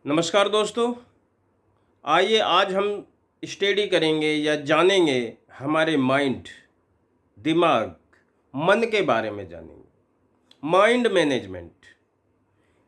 नमस्कार दोस्तों। आइए आज हम स्टडी करेंगे या जानेंगे हमारे माइंड, दिमाग, मन के बारे में जानेंगे। माइंड मैनेजमेंट,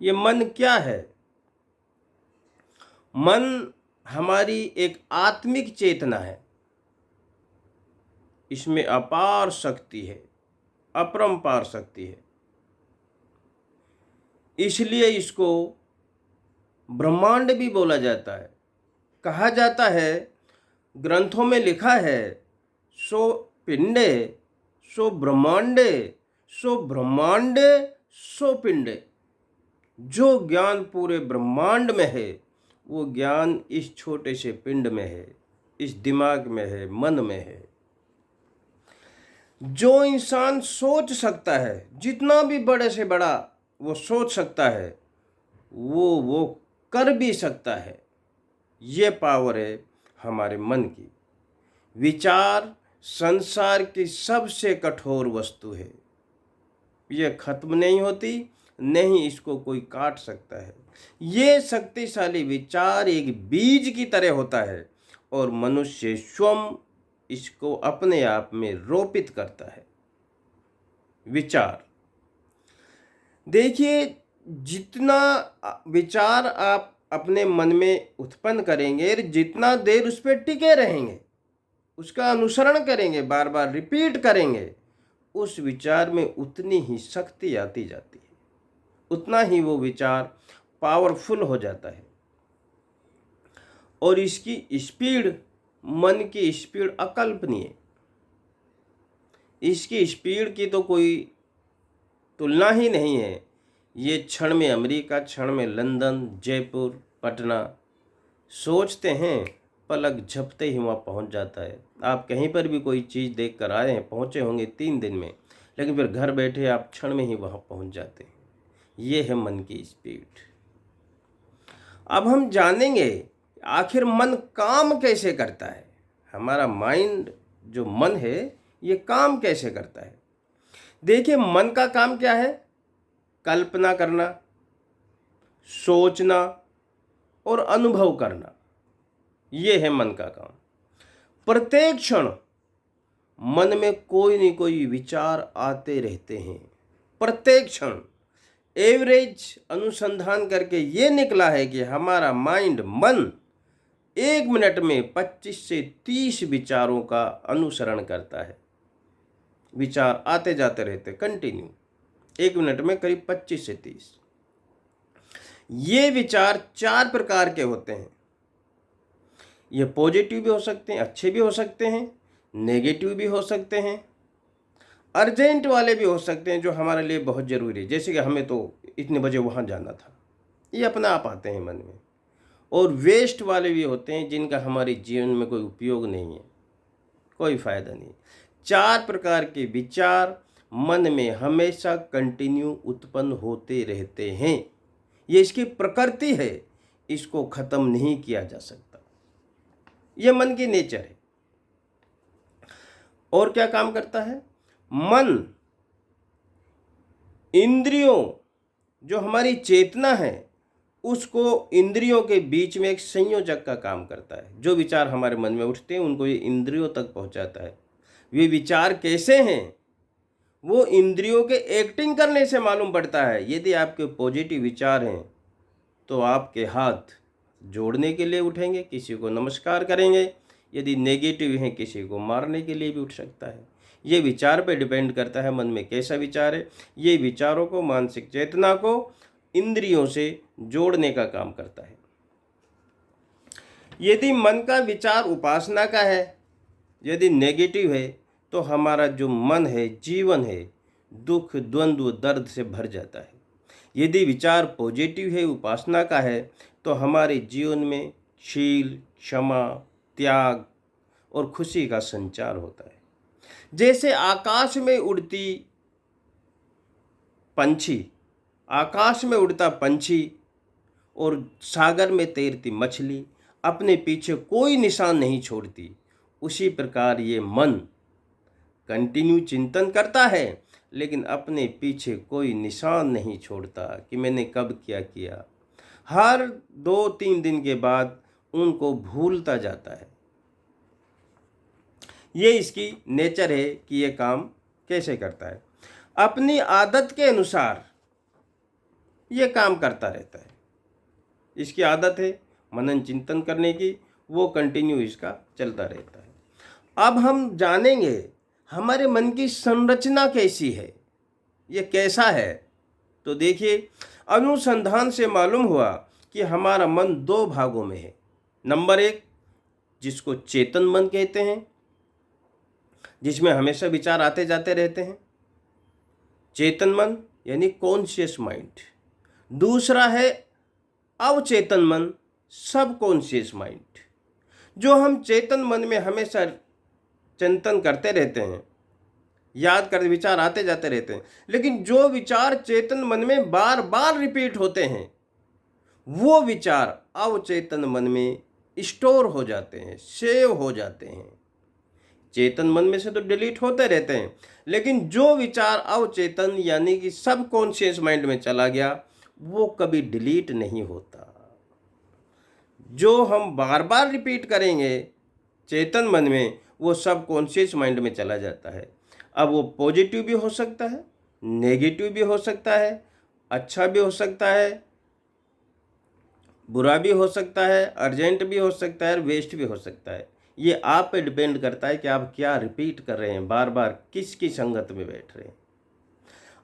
ये मन क्या है? मन हमारी एक आत्मिक चेतना है। इसमें अपार शक्ति है, अपरंपार शक्ति है। इसलिए इसको ब्रह्मांड भी बोला जाता है। कहा जाता है, ग्रंथों में लिखा है, सो पिंडे सो ब्रह्मांडे, सो ब्रह्मांडे सो पिंडे। जो ज्ञान पूरे ब्रह्मांड में है वो ज्ञान इस छोटे से पिंड में है, इस दिमाग में है, मन में है। जो इंसान सोच सकता है, जितना भी बड़े से बड़ा वो सोच सकता है, वो कर भी सकता है। ये पावर है हमारे मन की। विचार संसार की सबसे कठोर वस्तु है। ये खत्म नहीं होती, नहीं इसको कोई काट सकता है। ये शक्तिशाली विचार एक बीज की तरह होता है और मनुष्य स्वयं इसको अपने आप में रोपित करता है। विचार, देखिए, जितना विचार आप अपने मन में उत्पन्न करेंगे, जितना देर उस पर टिके रहेंगे, उसका अनुसरण करेंगे, बार बार रिपीट करेंगे, उस विचार में उतनी ही शक्ति आती जाती है, उतना ही वो विचार पावरफुल हो जाता है। और इसकी स्पीड, मन की स्पीड अकल्पनीय। इसकी स्पीड की तो कोई तुलना ही नहीं है। ये क्षण में अमेरिका, क्षण में लंदन, जयपुर, पटना, सोचते हैं पलक झपते ही वहाँ पहुँच जाता है। आप कहीं पर भी कोई चीज़ देख कर आए हैं, पहुँचे होंगे 3 दिन में, लेकिन फिर घर बैठे आप क्षण में ही वहाँ पहुँच जाते हैं। ये है मन की स्पीड। अब हम जानेंगे आखिर मन काम कैसे करता है। हमारा माइंड, जो मन है, ये काम कैसे करता है। देखिए, मन का काम क्या है? कल्पना करना, सोचना और अनुभव करना, ये है मन का काम। प्रत्येक क्षण मन में कोई न कोई विचार आते रहते हैं। प्रत्येक क्षण एवरेज अनुसंधान करके ये निकला है कि हमारा माइंड, मन 1 मिनट में 25 से 30 विचारों का अनुसरण करता है। विचार आते जाते रहते कंटिन्यू, 1 मिनट में करीब 25 से 30। ये विचार 4 प्रकार के होते हैं। ये पॉजिटिव भी हो सकते हैं, अच्छे भी हो सकते हैं, नेगेटिव भी हो सकते हैं, अर्जेंट वाले भी हो सकते हैं जो हमारे लिए बहुत ज़रूरी है, जैसे कि हमें तो इतने बजे वहाँ जाना था, ये अपना आप आते हैं मन में। और वेस्ट वाले भी होते हैं जिनका हमारे जीवन में कोई उपयोग नहीं है, कोई फ़ायदा नहीं। 4 प्रकार के विचार मन में हमेशा कंटिन्यू उत्पन्न होते रहते हैं। ये इसकी प्रकृति है, इसको ख़त्म नहीं किया जा सकता। ये मन की नेचर है। और क्या काम करता है मन? इंद्रियों, जो हमारी चेतना है, उसको इंद्रियों के बीच में एक संयोजक का काम करता है। जो विचार हमारे मन में उठते हैं उनको ये इंद्रियों तक पहुंचाता है। वे विचार कैसे हैं वो इंद्रियों के एक्टिंग करने से मालूम पड़ता है। यदि आपके पॉजिटिव विचार हैं तो आपके हाथ जोड़ने के लिए उठेंगे, किसी को नमस्कार करेंगे। यदि नेगेटिव हैं, किसी को मारने के लिए भी उठ सकता है। ये विचार पे डिपेंड करता है मन में कैसा विचार है। ये विचारों को, मानसिक चेतना को इंद्रियों से जोड़ने का काम करता है। यदि मन का विचार उपासना का है, यदि नेगेटिव है, तो हमारा जो मन है, जीवन है, दुख, द्वंद्व, दर्द से भर जाता है। यदि विचार पॉजिटिव है, उपासना का है, तो हमारे जीवन में शील, क्षमा, त्याग और खुशी का संचार होता है। जैसे आकाश में उड़ती पंछी, आकाश में उड़ता पंछी और सागर में तैरती मछली अपने पीछे कोई निशान नहीं छोड़ती, उसी प्रकार ये मन कंटिन्यू चिंतन करता है, लेकिन अपने पीछे कोई निशान नहीं छोड़ता कि मैंने कब क्या किया। हर 2-3 दिन के बाद उनको भूलता जाता है। ये इसकी नेचर है कि ये काम कैसे करता है। अपनी आदत के अनुसार ये काम करता रहता है। इसकी आदत है मनन चिंतन करने की, वो कंटिन्यू इसका चलता रहता है। अब हम जानेंगे हमारे मन की संरचना कैसी है, ये कैसा है। तो देखिए, अनुसंधान से मालूम हुआ कि हमारा मन 2 भागों में है। नंबर 1, जिसको चेतन मन कहते हैं, जिसमें हमेशा विचार आते जाते रहते हैं, चेतन मन यानी कॉन्शियस माइंड। दूसरा है अवचेतन मन, सब कॉन्शियस माइंड। जो हम चेतन मन में हमेशा चिंतन करते रहते हैं, याद कर विचार आते जाते रहते हैं, लेकिन जो विचार चेतन मन में बार बार रिपीट होते हैं, वो विचार अवचेतन मन में स्टोर हो जाते हैं, सेव हो जाते हैं। चेतन मन में से तो डिलीट होते रहते हैं, लेकिन जो विचार अवचेतन यानी कि सब कॉन्शियस माइंड में चला गया, वो कभी डिलीट नहीं होता। जो हम बार बार रिपीट करेंगे चेतन मन में, वो सब कॉन्शियस माइंड में चला जाता है। अब वो पॉजिटिव भी हो सकता है, नेगेटिव भी हो सकता है, अच्छा भी हो सकता है, बुरा भी हो सकता है, अर्जेंट भी हो सकता है, वेस्ट भी हो सकता है। ये आप पे डिपेंड करता है कि आप क्या रिपीट कर रहे हैं, बार बार किसकी संगत में बैठ रहे हैं।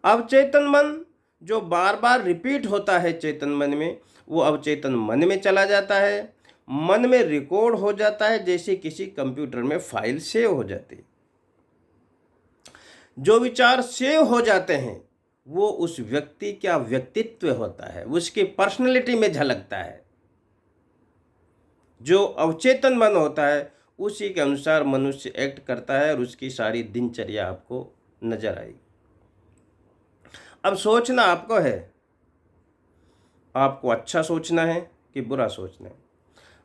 अवचेतन मन जो बार बार रिपीट होता है चेतन मन में, वो अवचेतन मन में चला जाता है, मन में रिकॉर्ड हो जाता है, जैसे किसी कंप्यूटर में फाइल सेव हो जाती है। जो विचार सेव हो जाते हैं वो उस व्यक्ति का व्यक्तित्व होता है, उसकी पर्सनैलिटी में झलकता है। जो अवचेतन मन होता है उसी के अनुसार मनुष्य एक्ट करता है और उसकी सारी दिनचर्या आपको नजर आएगी। अब सोचना आपको है, आपको अच्छा सोचना है कि बुरा सोचना है।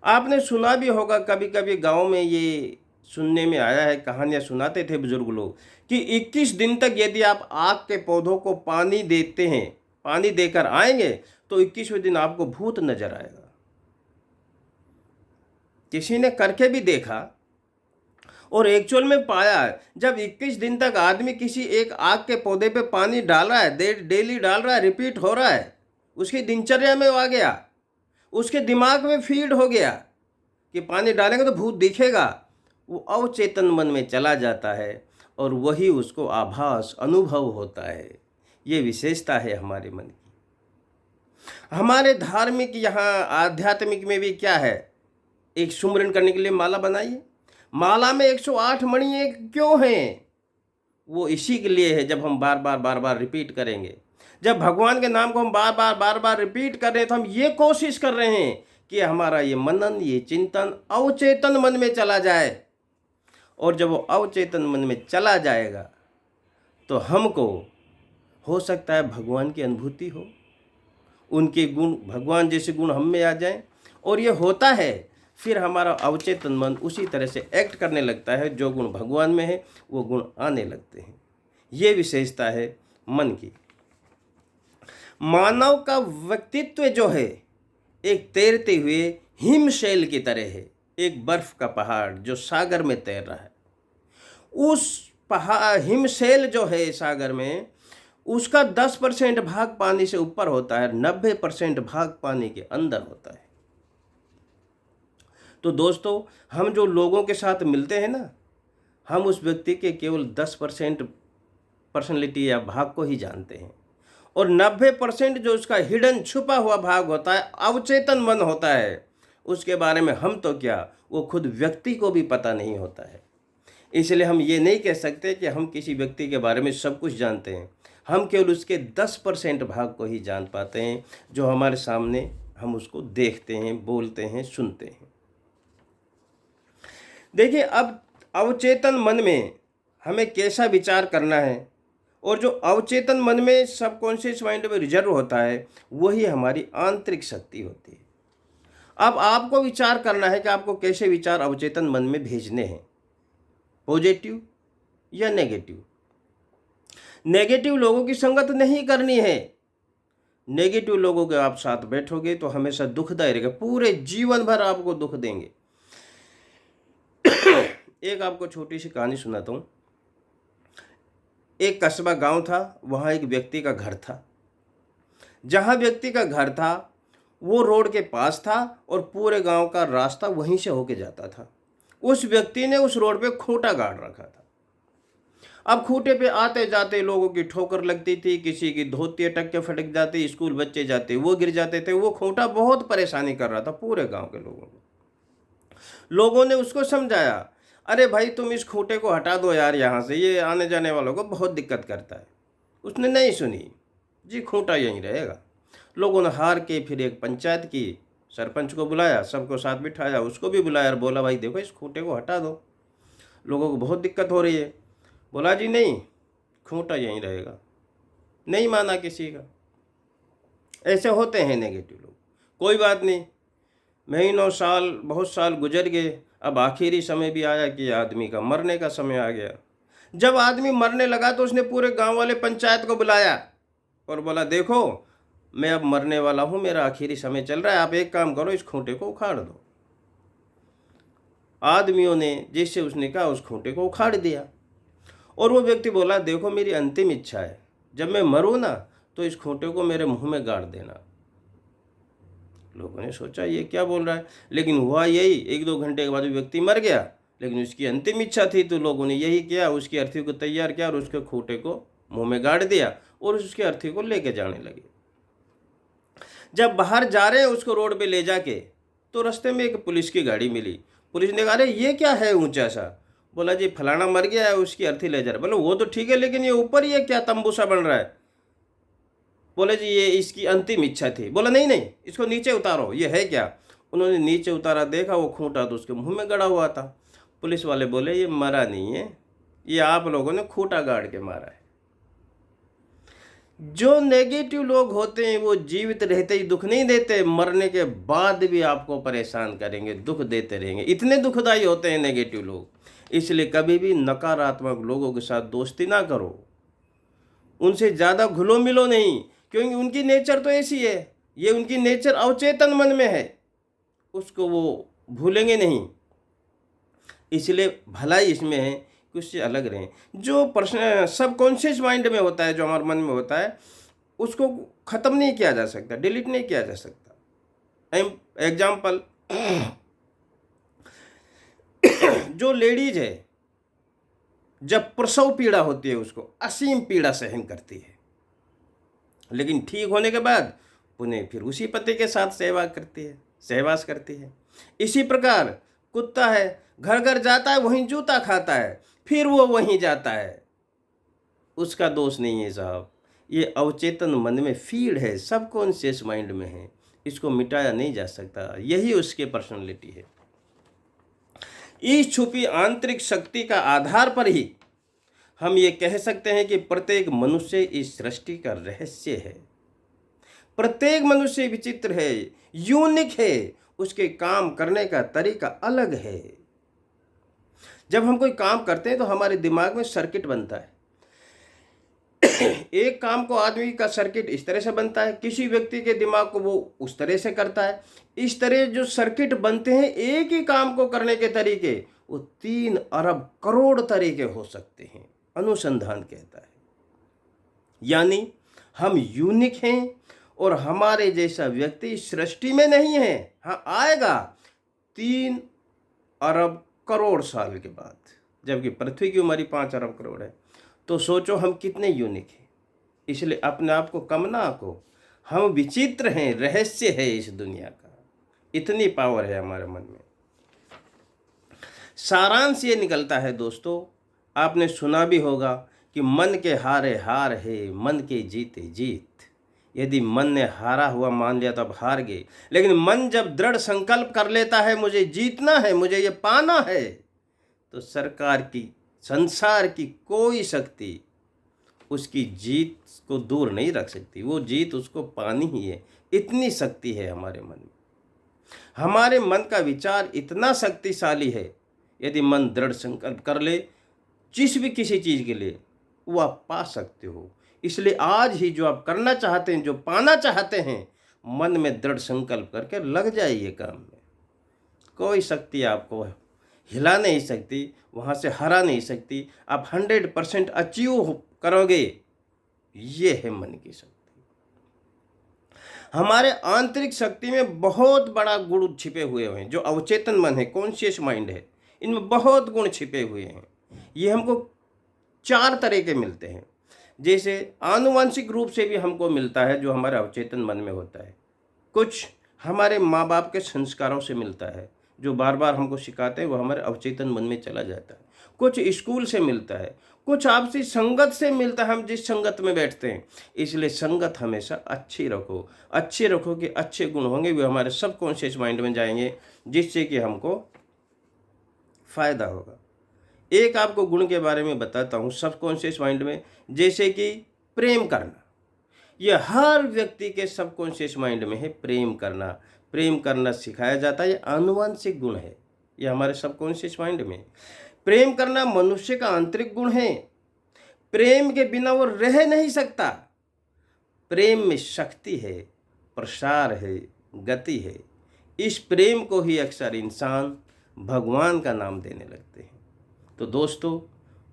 आपने सुना भी होगा, कभी कभी गांव में ये सुनने में आया है, कहानियां सुनाते थे बुजुर्ग लोग, कि 21 दिन तक यदि आप आग के पौधों को पानी देते हैं, पानी देकर आएंगे, तो 21वें दिन आपको भूत नजर आएगा। किसी ने करके भी देखा और एक्चुअल में पाया, जब 21 दिन तक आदमी किसी एक आग के पौधे पे पानी डाल रहा है, डेली डाल रहा है, रिपीट हो रहा है, उसकी दिनचर्या में आ गया, उसके दिमाग में फीड हो गया कि पानी डालेंगे तो भूत दिखेगा। वो अवचेतन मन में चला जाता है और वही उसको आभास अनुभव होता है। ये विशेषता है हमारे मन की। हमारे धार्मिक यहाँ आध्यात्मिक में भी क्या है, एक सुमरन करने के लिए माला बनाइए। माला में 108 मणि क्यों हैं? वो इसी के लिए है, जब हम बार बार रिपीट करेंगे, जब भगवान के नाम को हम बार बार रिपीट कर रहे हैं, तो हम ये कोशिश कर रहे हैं कि हमारा ये मनन, ये चिंतन अवचेतन मन में चला जाए। और जब वो अवचेतन मन में चला जाएगा तो हमको हो सकता है भगवान की अनुभूति हो, उनके गुण, भगवान जैसे गुण हम में आ जाएं। और ये होता है, फिर हमारा अवचेतन मन उसी तरह से एक्ट करने लगता है, जो गुण भगवान में है वो गुण आने लगते हैं। ये विशेषता है मन की। मानव का व्यक्तित्व जो है एक तैरते हुए हिमशैल की तरह है, एक बर्फ का पहाड़ जो सागर में तैर रहा है। उस पहाड़ हिमशैल जो है सागर में, उसका 10% भाग पानी से ऊपर होता है, 90% भाग पानी के अंदर होता है। तो दोस्तों, हम जो लोगों के साथ मिलते हैं ना, हम उस व्यक्ति के केवल 10% पर्सनैलिटी या भाग को ही जानते हैं, और 90% जो उसका हिडन छुपा हुआ भाग होता है, अवचेतन मन होता है, उसके बारे में हम तो क्या, वो खुद व्यक्ति को भी पता नहीं होता है। इसलिए हम ये नहीं कह सकते कि हम किसी व्यक्ति के बारे में सब कुछ जानते हैं। हम केवल उसके 10% भाग को ही जान पाते हैं, जो हमारे सामने हम उसको देखते हैं, बोलते हैं, सुनते हैं। देखिए, अब अवचेतन मन में हमें कैसा विचार करना है, और जो अवचेतन मन में सबकॉन्शियस माइंड में रिजर्व होता है, वही हमारी आंतरिक शक्ति होती है। अब आपको विचार करना है कि आपको कैसे विचार अवचेतन मन में भेजने हैं, पॉजिटिव या नेगेटिव। नेगेटिव लोगों की संगत नहीं करनी है, नेगेटिव लोगों के आप साथ बैठोगे तो हमेशा दुखदायी रहेगा, पूरे जीवन भर आपको दुख देंगे। एक आपको छोटी सी कहानी सुनाता हूँ। एक कस्बा गांव था, वहाँ एक व्यक्ति का घर था। जहाँ व्यक्ति का घर था वो रोड के पास था और पूरे गांव का रास्ता वहीं से होके जाता था। उस व्यक्ति ने उस रोड पे खूंटा गाड़ रखा था। अब खूंटे पे आते जाते लोगों की ठोकर लगती थी, किसी की धोती अटक के फटक जाती, स्कूल बच्चे जाते वो गिर जाते थे। वो खूंटा बहुत परेशानी कर रहा था पूरे गांव के लोगों को। लोगों ने उसको समझाया, अरे भाई तुम इस खूंटे को हटा दो यार, यहाँ से ये आने जाने वालों को बहुत दिक्कत करता है। उसने नहीं सुनी जी, खूंटा यहीं रहेगा। लोगों ने हार के फिर एक पंचायत की, सरपंच को बुलाया, सबको साथ बिठाया, उसको भी बुलाया और बोला भाई देखो इस खूंटे को हटा दो, लोगों को बहुत दिक्कत हो रही है। बोला जी नहीं, खूंटा यहीं रहेगा। नहीं माना किसी का। ऐसे होते हैं नेगेटिव लोग। कोई बात नहीं, महीनों साल बहुत साल गुजर गए। अब आखिरी समय भी आया कि आदमी का मरने का समय आ गया। जब आदमी मरने लगा तो उसने पूरे गांव वाले पंचायत को बुलाया और बोला देखो मैं अब मरने वाला हूं, मेरा आखिरी समय चल रहा है, आप एक काम करो, इस खूंटे को उखाड़ दो। आदमियों ने जैसे उसने कहा उस खूंटे को उखाड़ दिया और वो व्यक्ति बोला देखो मेरी अंतिम इच्छा है, जब मैं मरूं ना तो इस खूंटे को मेरे मुंह में गाड़ देना। लोगों ने सोचा ये क्या बोल रहा है, लेकिन हुआ यही, एक दो घंटे के बाद व्यक्ति मर गया। लेकिन उसकी अंतिम इच्छा थी तो लोगों ने यही किया, उसकी अर्थी को तैयार किया और उसके खूंटे को मुंह में गाड़ दिया और उसकी अर्थी को लेके जाने लगे। जब बाहर जा रहे हैं उसको रोड पे ले जाके, तो रास्ते में एक पुलिस की गाड़ी मिली। पुलिस ने कहा अरे ये क्या है ऊंचा सा। बोला जी फलाना मर गया है, उसकी अर्थी ले जा रहा। बोले वो तो ठीक है, लेकिन ये ऊपर ये क्या तंबू सा बन रहा है। बोले जी ये इसकी अंतिम इच्छा थी। बोला नहीं नहीं, इसको नीचे उतारो, ये है क्या। उन्होंने नीचे उतारा, देखा वो खूंटा तो उसके मुंह में गड़ा हुआ था। पुलिस वाले बोले ये मरा नहीं है, ये आप लोगों ने खूंटा गाड़ के मारा है। जो नेगेटिव लोग होते हैं वो जीवित रहते ही दुख नहीं देते, मरने के बाद भी आपको परेशान करेंगे, दुख देते रहेंगे। इतने दुखदाई होते हैं नेगेटिव लोग। इसलिए कभी भी नकारात्मक लोगों के साथ दोस्ती ना करो, उनसे ज़्यादा घुलो मिलो नहीं, क्योंकि उनकी नेचर तो ऐसी है, ये उनकी नेचर अवचेतन मन में है, उसको वो भूलेंगे नहीं। इसलिए भलाई इसमें है कि उससे अलग रहें। जो पर्सन सबकॉन्शियस माइंड में होता है, जो हमारे मन में होता है, उसको ख़त्म नहीं किया जा सकता, डिलीट नहीं किया जा सकता। एग्जाम्पल, जो लेडीज है जब प्रसव पीड़ा होती है उसको असीम पीड़ा सहन करती है, लेकिन ठीक होने के बाद पुनः फिर उसी पति के साथ सहवास करती है। इसी प्रकार कुत्ता है, घर घर जाता है, वहीं जूता खाता है, फिर वो वहीं जाता है। उसका दोष नहीं है साहब, ये अवचेतन मन में फीड है, सबकॉन्शियस माइंड में है, इसको मिटाया नहीं जा सकता। यही उसकी पर्सनैलिटी है। इस छुपी आंतरिक शक्ति का आधार पर ही हम ये कह सकते हैं कि प्रत्येक मनुष्य इस सृष्टि का रहस्य है। प्रत्येक मनुष्य विचित्र है, यूनिक है, उसके काम करने का तरीका अलग है। जब हम कोई काम करते हैं तो हमारे दिमाग में सर्किट बनता है। एक काम को आदमी का सर्किट इस तरह से बनता है, किसी व्यक्ति के दिमाग को वो उस तरह से करता है। इस तरह जो सर्किट बनते हैं एक ही काम को करने के तरीके, वो 3 अरब करोड़ तरीके हो सकते हैं, अनुसंधान कहता है। यानी हम यूनिक हैं और हमारे जैसा व्यक्ति सृष्टि में नहीं है। हाँ आएगा 3 अरब करोड़ साल के बाद, जबकि पृथ्वी की उम्र 5 अरब करोड़ है। तो सोचो हम कितने यूनिक हैं। इसलिए अपने आप को कम ना आको, हम विचित्र हैं, रहस्य है इस दुनिया का, इतनी पावर है हमारे मन में। सारांश ये निकलता है दोस्तों, आपने सुना भी होगा कि मन के हारे हार है, मन के जीते जीत। यदि मन ने हारा हुआ मान लिया तो अब हार गए, लेकिन मन जब दृढ़ संकल्प कर लेता है मुझे जीतना है, मुझे ये पाना है, तो सरकार की, संसार की कोई शक्ति उसकी जीत को दूर नहीं रख सकती। वो जीत उसको पानी ही है, इतनी शक्ति है हमारे मन में। हमारे मन का विचार इतना शक्तिशाली है, यदि मन दृढ़ संकल्प कर ले जिस भी किसी चीज़ के लिए, वो आप पा सकते हो। इसलिए आज ही जो आप करना चाहते हैं, जो पाना चाहते हैं, मन में दृढ़ संकल्प करके लग जाइए काम में। कोई शक्ति आपको हिला नहीं सकती, वहाँ से हरा नहीं सकती। आप 100% अचीव करोगे। ये है मन की शक्ति। हमारे आंतरिक शक्ति में बहुत बड़ा गुण छिपे हुए हैं। जो अवचेतन मन है, कॉन्शियस माइंड है, इनमें बहुत गुण छिपे हुए हैं। ये हमको 4 तरह के मिलते हैं। जैसे आनुवंशिक रूप से भी हमको मिलता है, जो हमारे अवचेतन मन में होता है। कुछ हमारे माँ बाप के संस्कारों से मिलता है, जो बार बार हमको सिखाते हैं, वो हमारे अवचेतन मन में चला जाता है। कुछ स्कूल से मिलता है, कुछ आपसी संगत से मिलता है, हम जिस संगत में बैठते हैं। इसलिए संगत हमेशा अच्छी रखो। अच्छी रखो कि अच्छे गुण होंगे, वे हमारे सबकॉन्शियस माइंड में जाएंगे, जिससे कि हमको फायदा होगा। एक आपको गुण के बारे में बताता हूँ सबकॉन्शियस माइंड में, जैसे कि प्रेम करना। यह हर व्यक्ति के सबकॉन्शियस माइंड में है। प्रेम करना सिखाया जाता है। यह आनुवंशिक गुण है, यह हमारे सबकॉन्शियस माइंड में। प्रेम करना मनुष्य का आंतरिक गुण है। प्रेम के बिना वो रह नहीं सकता। प्रेम में शक्ति है, प्रसार है, गति है। इस प्रेम को ही अक्सर इंसान भगवान का नाम देने लगते हैं। तो दोस्तों,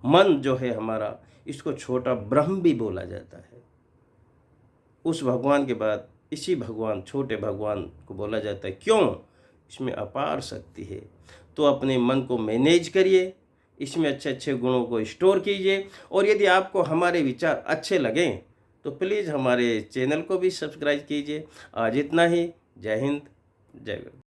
मन जो है हमारा, इसको छोटा ब्रह्म भी बोला जाता है। उस भगवान के बाद इसी भगवान, छोटे भगवान को बोला जाता है। क्यों? इसमें अपार शक्ति है। तो अपने मन को मैनेज करिए, इसमें अच्छे अच्छे गुणों को स्टोर कीजिए। और यदि आपको हमारे विचार अच्छे लगें तो प्लीज़ हमारे चैनल को भी सब्सक्राइब कीजिए। आज इतना ही। जय हिंद, जय गौर।